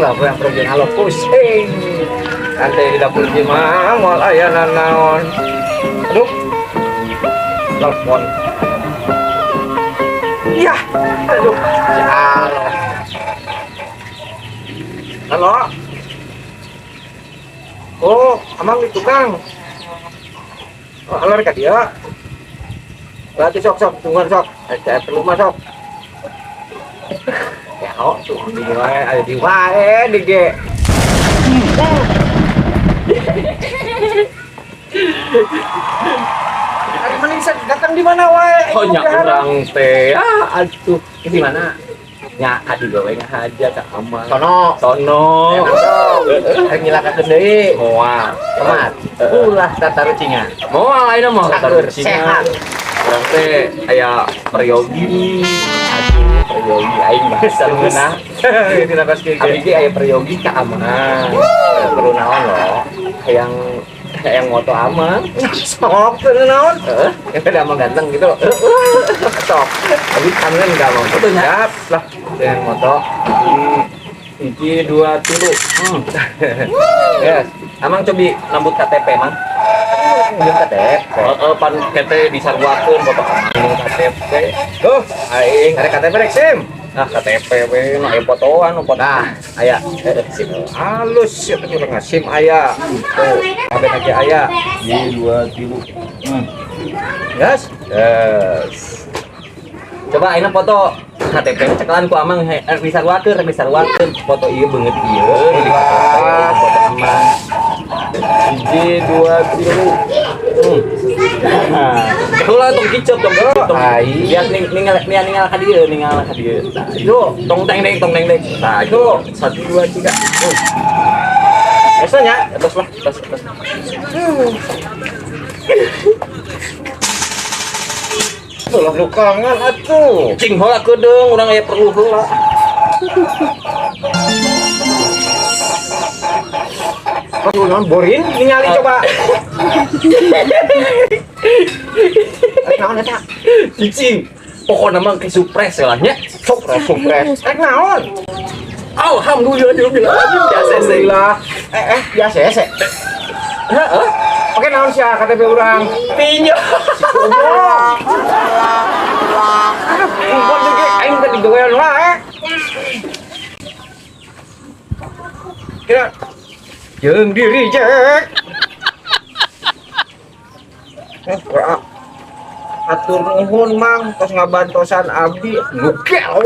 lah yang pergi halo pusing. Nanti di dapur gimana mau ayana naon. Aduh. Telepon. Iya. Aduh. Halo. Halo. Oh, amang itu Kang. Oh, halo rekat dia. Berarti sok tungguan sok. Saya perlu masuk. Ya, oh, tuh di wae, ada di wae di ge. Hari Malaysia datang di mana wae? Oh nya urang teh. Aduh, di mana? Nya adi gawe ngahaja ka aman. Sono. Hari ngilakakeun deui. Moal. Tomat. Ulah tatarucingan. Moal ayeuna mah tatarucingan. Sehat. Urang teh aya peryogi. Aduh, peryogi aing bahasa leunah. Tina kos kieu. Abi ge aya peryogi ka aman. Perlu naon lo? Yang moto aman. Sok teu naon? Yang ada aman ganteng gitu. Sok. Tapi kangen enggak mau foto nya. Siap lah. Dengan moto. 1 2 3. Yes. Amang cobi nambut KTP mang. Jeung KTP. Pan kete disarwakeun bapak amang KTP. Duh, aing ada KTP rek SIM. Nah KTP we nu aya fotoan nu foto. Nah, aya SIM. Halus ya teh urang SIM aya. Tuh, kabeh aja aya. 1 2 3. Yes. Yes. Coba ayeuna foto KTP cekelan ku amang disarwakeun foto ieu beungeut ieu di foto amang. 1 2 3. Ulah tong kicep tong tong. Lihat ningal ka dieu, Itu tong deng. Nah, itu 1 2 3. Biasanya Terus lah, terus. lah lukangan atuh. Cing heula kedeung urang aya perlu heula. Aduh, non borin ningali coba. Naon eta? Cicing. Pokokna mah ke supres lah nya. Supres. Naon? Alhamdulillah. Biasa sih. Biasa ya, Heeh. Oke, naon sia KTP urang? Pinjol. Bukan juga aing teh digawean wae. Kira jeung diri cek. Atur nuhun mang tos ngabantosan abdi nu gel.